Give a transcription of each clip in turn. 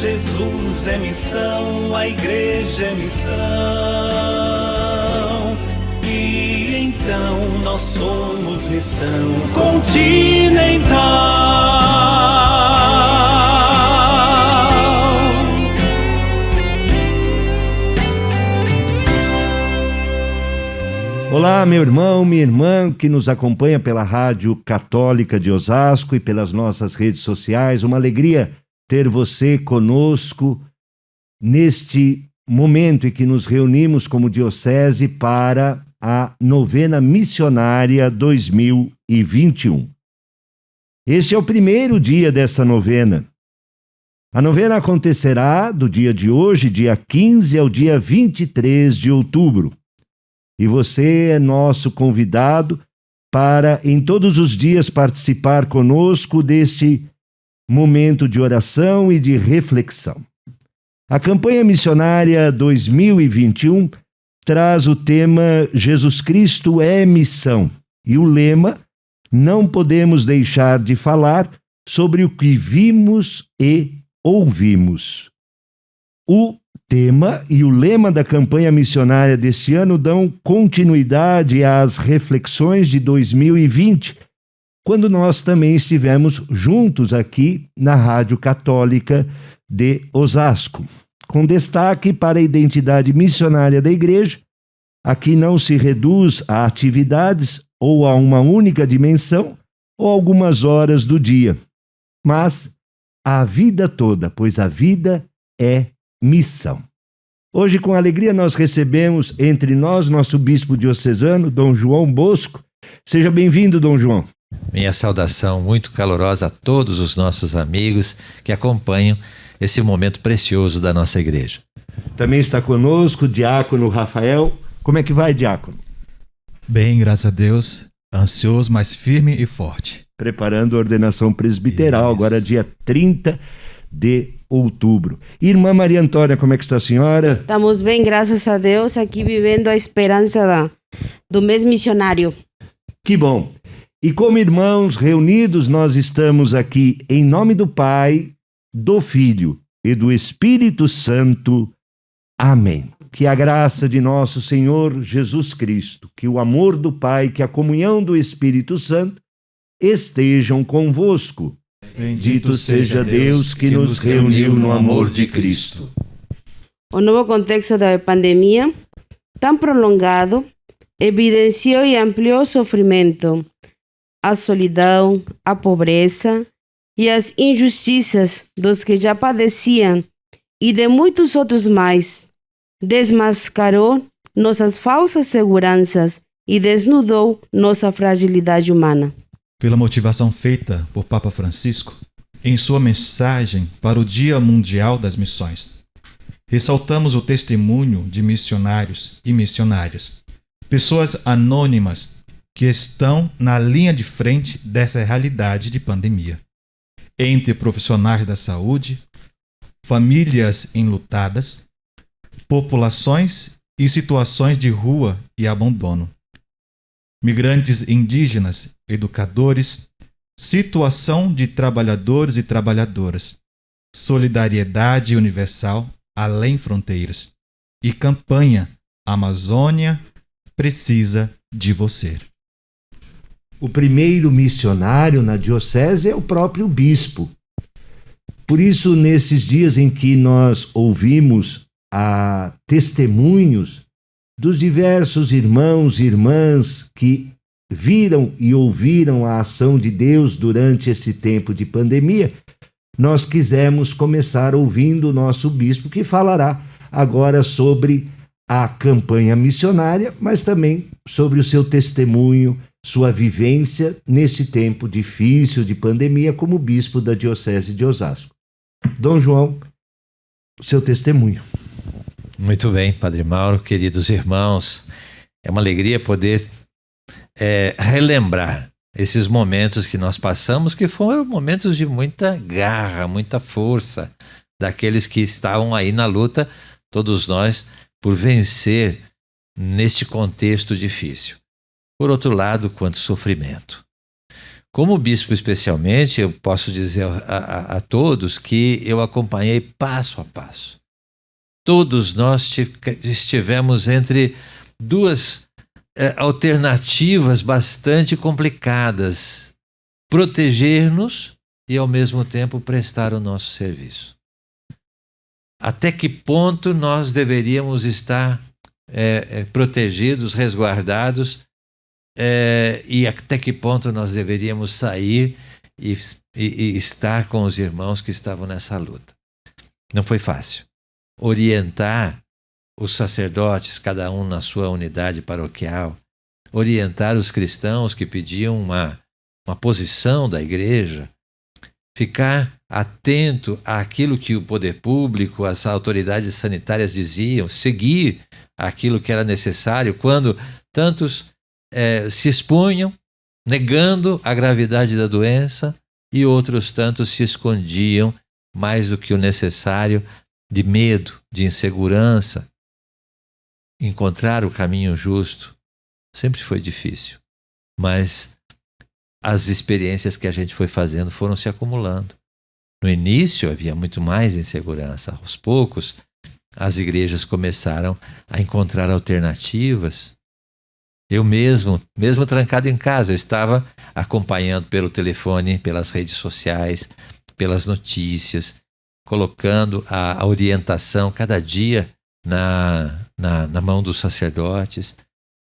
Jesus é missão, a igreja é missão. E então nós somos missão continental. Olá, meu irmão, minha irmã, que nos acompanha pela Rádio Católica de Osasco e pelas nossas redes sociais. Uma alegria ter você conosco neste momento em que nos reunimos como diocese para a Novena Missionária 2021. Este é o primeiro dia dessa novena. A novena acontecerá do dia de hoje, dia 15, ao dia 23 de outubro. E você é nosso convidado para, em todos os dias, participar conosco deste momento de oração e de reflexão. A campanha missionária 2021 traz o tema Jesus Cristo é missão e o lema não podemos deixar de falar sobre o que vimos e ouvimos. O tema e o lema da campanha missionária deste ano dão continuidade às reflexões de 2020, quando nós também estivemos juntos aqui na Rádio Católica de Osasco, com destaque para a identidade missionária da Igreja. Aqui não se reduz a atividades ou a uma única dimensão ou algumas horas do dia, mas a vida toda, pois a vida é missão. Hoje, com alegria, nós recebemos entre nós nosso bispo diocesano, Dom João Bosco. Seja bem-vindo, Dom João. Minha saudação muito calorosa a todos os nossos amigos que acompanham esse momento precioso da nossa igreja. Também está conosco o diácono Rafael. Como é que vai, diácono? Bem, graças a Deus, ansioso, mas firme e forte. Preparando a ordenação presbiteral, Isso. agora dia 30 de outubro. Irmã Maria Antônia, como é que está a senhora? Estamos bem, graças a Deus, aqui vivendo a esperança do mês missionário. Que bom! E como irmãos reunidos, nós estamos aqui em nome do Pai, do Filho e do Espírito Santo. Amém. Que a graça de nosso Senhor Jesus Cristo, que o amor do Pai, que a comunhão do Espírito Santo estejam convosco. Bendito seja Deus que nos reuniu no amor de Cristo. O novo contexto da pandemia, tão prolongado, evidenciou e ampliou o sofrimento, a solidão, a pobreza e as injustiças dos que já padeciam e de muitos outros mais. Desmascarou nossas falsas seguranças e desnudou nossa fragilidade humana. Pela motivação feita por Papa Francisco em sua mensagem para o Dia Mundial das Missões, ressaltamos o testemunho de missionários e missionárias, pessoas anônimas que estão na linha de frente dessa realidade de pandemia. Entre profissionais da saúde, famílias enlutadas, populações e situações de rua e abandono, migrantes indígenas, educadores, situação de trabalhadores e trabalhadoras, solidariedade universal além fronteiras e campanha Amazônia precisa de você. O primeiro missionário na diocese é o próprio bispo. Por isso, nesses dias em que nós ouvimos testemunhos dos diversos irmãos e irmãs que viram e ouviram a ação de Deus durante esse tempo de pandemia, nós quisemos começar ouvindo o nosso bispo, que falará agora sobre a campanha missionária, mas também sobre o seu testemunho, sua vivência neste tempo difícil de pandemia como bispo da Diocese de Osasco. Dom João, o seu testemunho. Muito bem, Padre Mauro, queridos irmãos, é uma alegria poder relembrar esses momentos que nós passamos, que foram momentos de muita garra, muita força, daqueles que estavam aí na luta, todos nós, por vencer neste contexto difícil. Por outro lado, quanto sofrimento. Como bispo, especialmente, eu posso dizer a todos que eu acompanhei passo a passo. Todos nós estivemos entre duas alternativas bastante complicadas: proteger-nos e, ao mesmo tempo, prestar o nosso serviço. Até que ponto nós deveríamos estar protegidos, resguardados, e até que ponto nós deveríamos sair e estar com os irmãos que estavam nessa luta. Não foi fácil. Orientar os sacerdotes, cada um na sua unidade paroquial, orientar os cristãos que pediam uma posição da igreja, ficar atento àquilo que o poder público, as autoridades sanitárias diziam, seguir aquilo que era necessário, quando tantos se expunham, negando a gravidade da doença, e outros tantos se escondiam mais do que o necessário, de medo, de insegurança. Encontrar o caminho justo sempre foi difícil, mas as experiências que a gente foi fazendo foram se acumulando. No início havia muito mais insegurança. Aos poucos, as igrejas começaram a encontrar alternativas. Eu mesmo trancado em casa, eu estava acompanhando pelo telefone, pelas redes sociais, pelas notícias, colocando a orientação cada dia na mão dos sacerdotes.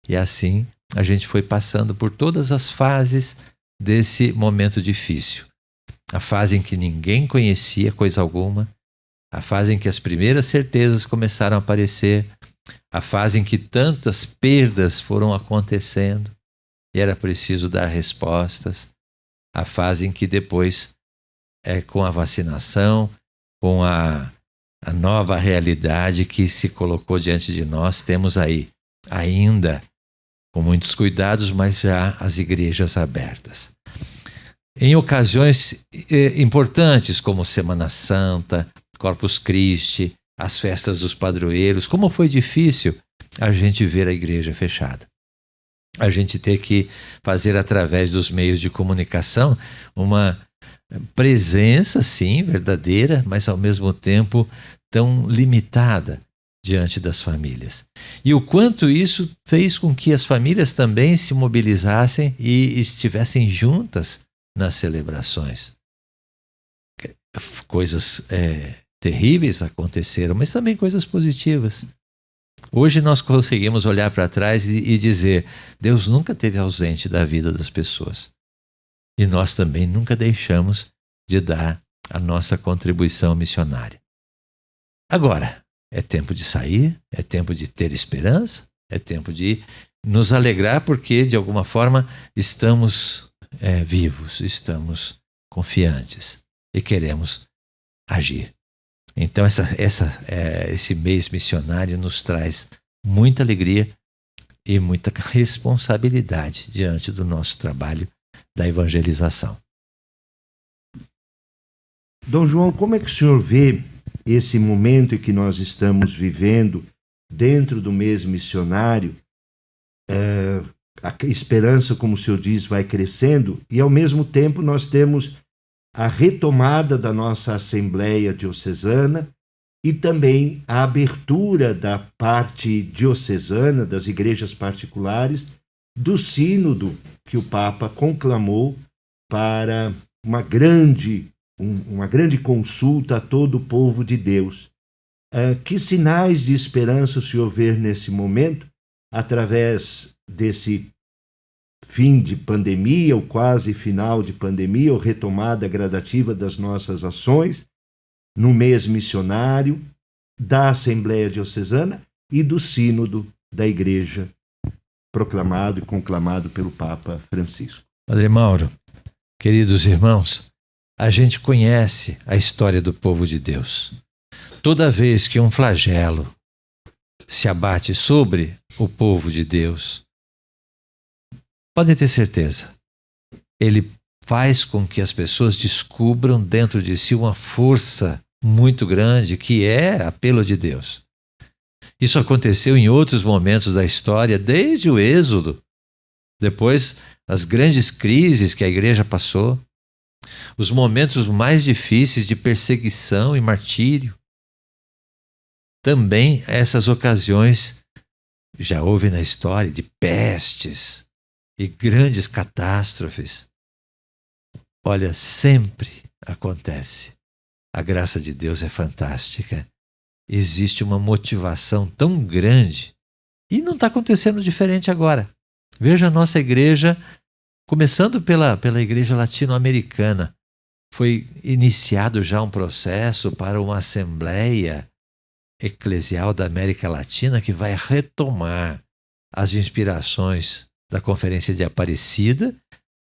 E assim a gente foi passando por todas as fases desse momento difícil. A fase em que ninguém conhecia coisa alguma, a fase em que as primeiras certezas começaram a aparecer, a fase em que tantas perdas foram acontecendo e era preciso dar respostas, a fase em que depois, com a vacinação, com a nova realidade que se colocou diante de nós, temos aí, ainda com muitos cuidados, mas já as igrejas abertas. Em ocasiões importantes como Semana Santa, Corpus Christi, as festas dos padroeiros, como foi difícil a gente ver a igreja fechada. A gente ter que fazer através dos meios de comunicação uma presença, sim, verdadeira, mas ao mesmo tempo tão limitada diante das famílias. E o quanto isso fez com que as famílias também se mobilizassem e estivessem juntas nas celebrações. Coisas terríveis aconteceram, mas também coisas positivas. Hoje nós conseguimos olhar para trás e dizer: Deus nunca esteve ausente da vida das pessoas. E nós também nunca deixamos de dar a nossa contribuição missionária. Agora, é tempo de sair, é tempo de ter esperança, é tempo de nos alegrar porque, de alguma forma, estamos vivos, estamos confiantes e queremos agir. Então, esse mês missionário nos traz muita alegria e muita responsabilidade diante do nosso trabalho da evangelização. Dom João, como é que o senhor vê esse momento em que nós estamos vivendo dentro do mês missionário? A esperança, como o senhor diz, vai crescendo e, ao mesmo tempo, nós temos a retomada da nossa Assembleia Diocesana e também a abertura da parte diocesana, das igrejas particulares, do sínodo que o Papa conclamou para uma grande consulta a todo o povo de Deus. Que sinais de esperança o senhor vê nesse momento, através desse fim de pandemia, ou quase final de pandemia, ou retomada gradativa das nossas ações, no mês missionário, da Assembleia Diocesana e do sínodo da Igreja, proclamado e conclamado pelo Papa Francisco? Padre Mauro, queridos irmãos, a gente conhece a história do povo de Deus. Toda vez que um flagelo se abate sobre o povo de Deus, podem ter certeza, ele faz com que as pessoas descubram dentro de si uma força muito grande que é apelo de Deus. Isso aconteceu em outros momentos da história, desde o Êxodo Depois, as grandes crises que a igreja passou, os momentos mais difíceis de perseguição e martírio. Também essas ocasiões já houve na história de pestes e grandes catástrofes. Olha, sempre acontece. A graça de Deus é fantástica. Existe uma motivação tão grande e não está acontecendo diferente agora. Veja a nossa igreja, começando pela igreja latino-americana. Foi iniciado já um processo para uma assembleia eclesial da América Latina que vai retomar as inspirações da Conferência de Aparecida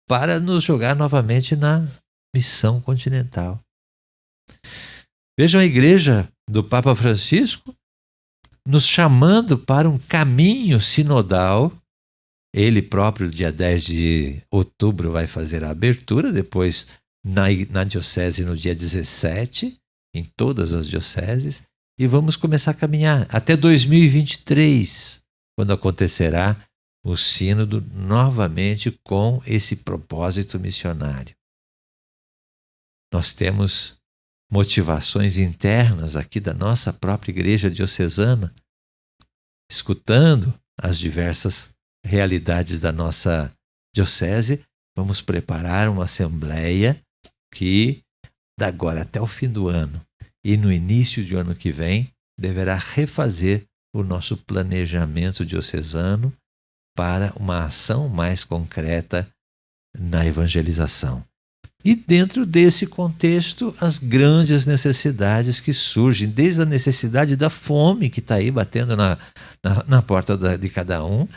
para nos jogar novamente na missão continental. Vejam a igreja do Papa Francisco nos chamando para um caminho sinodal. Ele próprio, dia 10 de outubro, vai fazer a abertura, depois na diocese no dia 17, em todas as dioceses, e vamos começar a caminhar até 2023, quando acontecerá o sínodo novamente com esse propósito missionário. Nós temos motivações internas aqui da nossa própria igreja diocesana, escutando as diversas realidades da nossa diocese. Vamos preparar uma assembleia que, da agora até o fim do ano e no início do ano que vem, deverá refazer o nosso planejamento diocesano para uma ação mais concreta na evangelização. E dentro desse contexto, as grandes necessidades que surgem, desde a necessidade da fome, que está aí batendo na porta de cada um,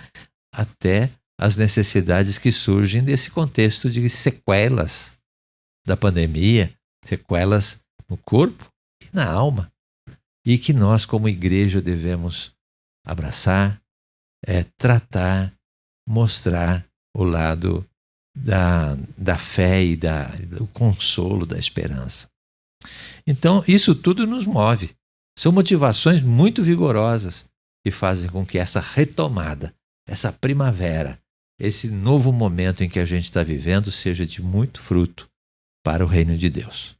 até as necessidades que surgem desse contexto de sequelas da pandemia, sequelas no corpo e na alma, e que nós, como igreja, devemos abraçar, tratar, mostrar o lado da fé e do consolo, da esperança. Então, isso tudo nos move. São motivações muito vigorosas que fazem com que essa retomada, essa primavera, esse novo momento em que a gente está vivendo seja de muito fruto para o reino de Deus.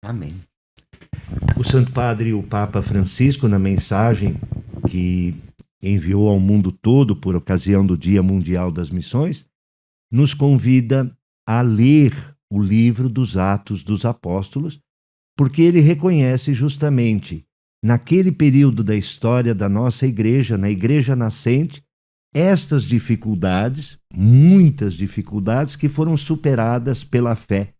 Amém. O Santo Padre, o Papa Francisco, na mensagem que enviou ao mundo todo por ocasião do Dia Mundial das Missões, nos convida a ler o livro dos Atos dos Apóstolos, porque ele reconhece justamente, naquele período da história da nossa igreja, na igreja nascente, estas dificuldades, muitas dificuldades que foram superadas pela fé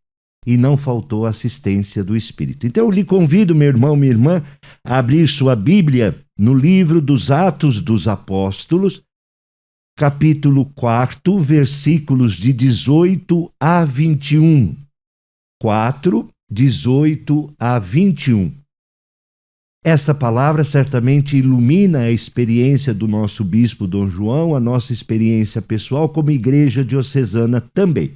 e não faltou assistência do Espírito. Então eu lhe convido, meu irmão, minha irmã, a abrir sua Bíblia no livro dos Atos dos Apóstolos, capítulo 4, versículos de 18 a 21. 4, 18 a 21. Esta palavra certamente ilumina a experiência do nosso bispo Dom João, a nossa experiência pessoal como igreja diocesana também.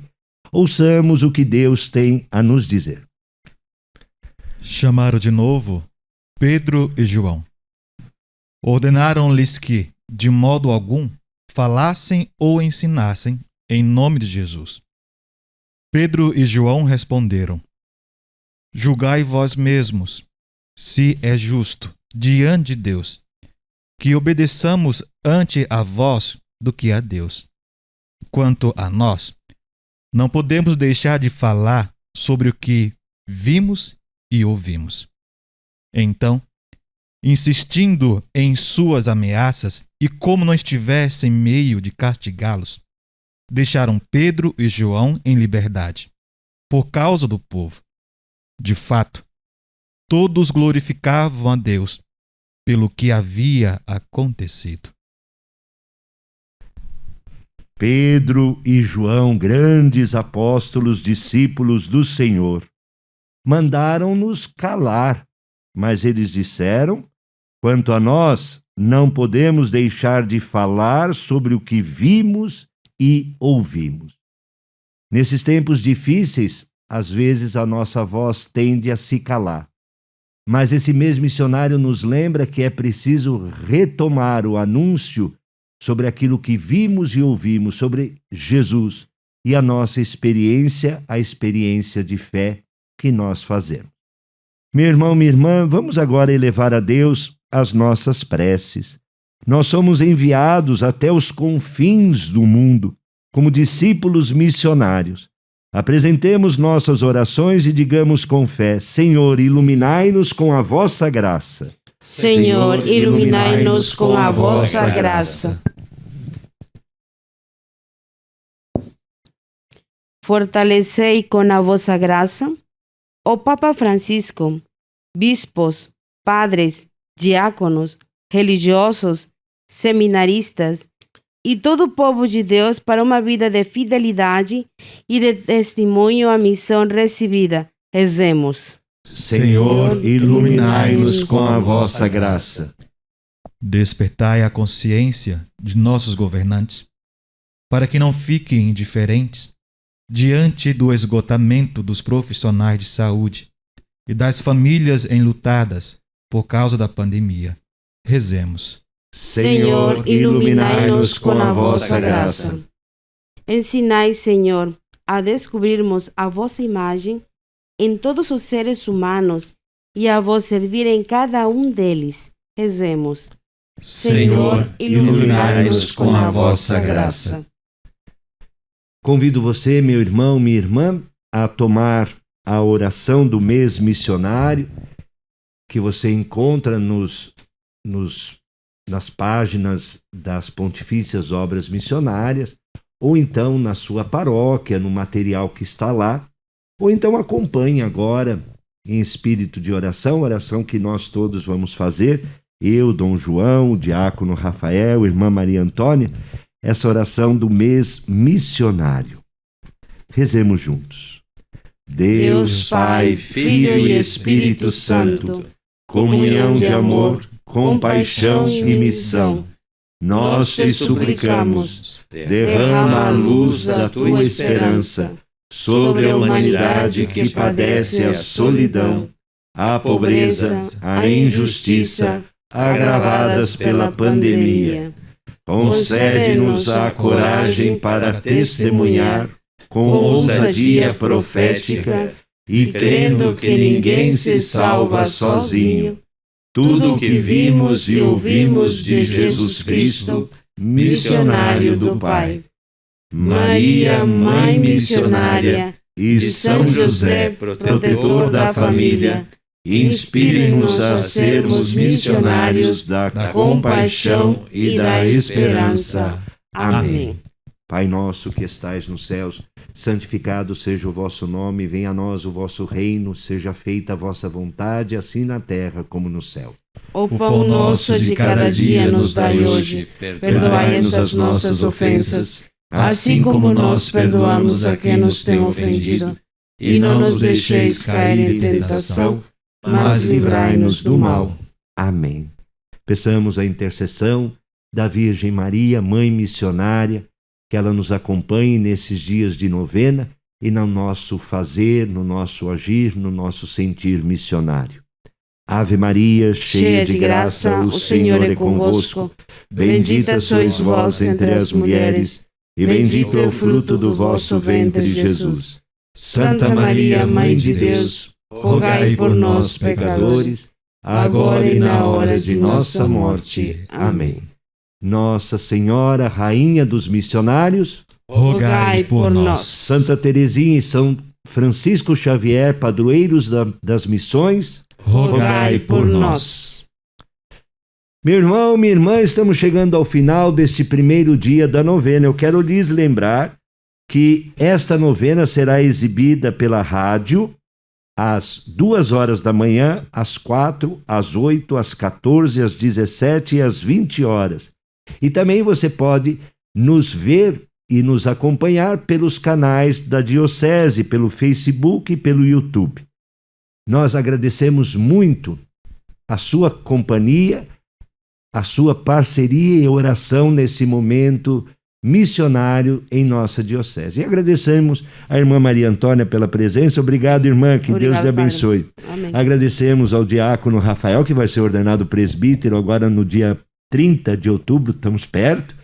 Ouçamos o que Deus tem a nos dizer. Chamaram de novo Pedro e João. Ordenaram-lhes que, de modo algum, falassem ou ensinassem em nome de Jesus. Pedro e João responderam: Julgai vós mesmos, se é justo, diante de Deus, que obedeçamos ante a vós do que a Deus. Quanto a nós, não podemos deixar de falar sobre o que vimos e ouvimos. Então, insistindo em suas ameaças e como não estivessem meio de castigá-los, deixaram Pedro e João em liberdade, por causa do povo. De fato, todos glorificavam a Deus pelo que havia acontecido. Pedro e João, grandes apóstolos, discípulos do Senhor, mandaram-nos calar, mas eles disseram: quanto a nós, não podemos deixar de falar sobre o que vimos e ouvimos. Nesses tempos difíceis, às vezes a nossa voz tende a se calar. Mas esse mesmo missionário nos lembra que é preciso retomar o anúncio sobre aquilo que vimos e ouvimos sobre Jesus e a nossa experiência, a experiência de fé que nós fazemos. Meu irmão, minha irmã, vamos agora elevar a Deus as nossas preces. Nós somos enviados até os confins do mundo, como discípulos missionários. Apresentemos nossas orações e digamos com fé: Senhor, iluminai-nos com a vossa graça. Senhor, iluminai-nos com a vossa graça. Fortalecei com a vossa graça o Papa Francisco, bispos, padres, diáconos, religiosos, seminaristas e todo o povo de Deus para uma vida de fidelidade e de testemunho à missão recebida. Rezemos. Senhor, iluminai-nos com a vossa graça. Despertai a consciência de nossos governantes, para que não fiquem indiferentes diante do esgotamento dos profissionais de saúde e das famílias enlutadas por causa da pandemia. Rezemos. Senhor, iluminai-nos com a vossa graça. Ensinai, Senhor, a descobrirmos a vossa imagem em todos os seres humanos e a vos servir em cada um deles. Rezemos. Senhor, iluminai-nos com a vossa graça. Convido você, meu irmão, minha irmã, a tomar a oração do mês missionário que você encontra nas páginas das Pontifícias Obras Missionárias, ou então na sua paróquia, no material que está lá, ou então acompanhe agora em espírito de oração, oração que nós todos vamos fazer, eu, Dom João, o diácono Rafael, irmã Maria Antônia, essa oração do mês missionário. Rezemos juntos. Deus Pai, Filho e Espírito Santo, comunhão de amor, compaixão e missão, nós te suplicamos, derrama a luz da tua esperança sobre a humanidade que padece a solidão, a pobreza, a injustiça, agravadas pela pandemia. Concede-nos a coragem para testemunhar com ousadia profética e crendo que ninguém se salva sozinho, tudo o que vimos e ouvimos de Jesus Cristo, missionário do Pai. Maria, Mãe missionária, e São José, protetor da família, inspire-nos a sermos missionários da compaixão e da esperança. Amém. Pai nosso que estais nos céus, santificado seja o vosso nome, venha a nós o vosso reino, seja feita a vossa vontade, assim na terra como no céu. O pão nosso de cada dia nos dai hoje, perdoai-nos as nossas ofensas, assim como nós perdoamos a quem nos tem ofendido, e não nos deixeis cair em tentação, mas livrai-nos do mal. Amém. Peçamos a intercessão da Virgem Maria, Mãe missionária, que ela nos acompanhe nesses dias de novena e no nosso fazer, no nosso agir, no nosso sentir missionário. Ave Maria, cheia de graça, o Senhor é convosco. Bendita sois vós entre as mulheres, e bendito é o fruto do vosso ventre, Jesus. Santa Maria, Mãe de Deus, rogai por nós, pecadores, agora e na hora de nossa morte. Amém. Nossa Senhora, Rainha dos Missionários, rogai por nós. Santa Teresinha e São Francisco Xavier, padroeiros das missões, rogai por nós. Meu irmão, minha irmã, estamos chegando ao final deste primeiro dia da novena. Eu quero lhes lembrar que esta novena será exibida pela rádio às 2h da manhã, às 4, às 8, às 14, às 17 e às 20 horas. E também você pode nos ver e nos acompanhar pelos canais da Diocese, pelo Facebook e pelo YouTube. Nós agradecemos muito a sua companhia, a sua parceria e oração nesse momento missionário em nossa Diocese. E agradecemos a irmã Maria Antônia pela presença. Obrigado, irmã, que Deus lhe abençoe. Amém. Agradecemos ao diácono Rafael, que vai ser ordenado presbítero agora no dia 30 de outubro, estamos perto.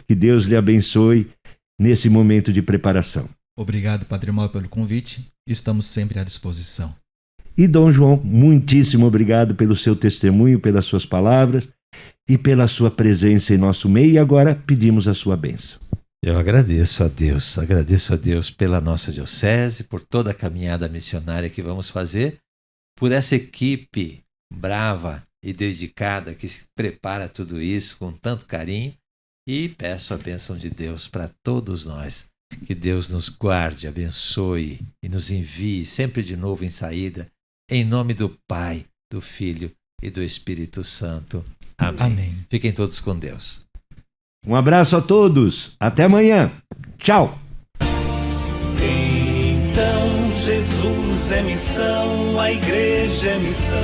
Que Deus lhe abençoe nesse momento de preparação. Obrigado, Padre Mauro, pelo convite. Estamos sempre à disposição. E Dom João, muitíssimo obrigado pelo seu testemunho, pelas suas palavras e pela sua presença em nosso meio. E agora pedimos a sua bênção. Eu agradeço a Deus pela nossa diocese, por toda a caminhada missionária que vamos fazer, por essa equipe brava e dedicada que prepara tudo isso com tanto carinho, e peço a bênção de Deus para todos nós. Que Deus nos guarde, abençoe e nos envie sempre de novo em saída, em nome do Pai, do Filho e do Espírito Santo. Amém. Amém. Fiquem todos com Deus. Um abraço a todos. Até amanhã. Tchau. Então Jesus é missão, a igreja é missão.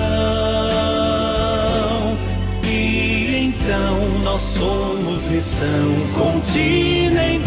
E então nós somos missão continental.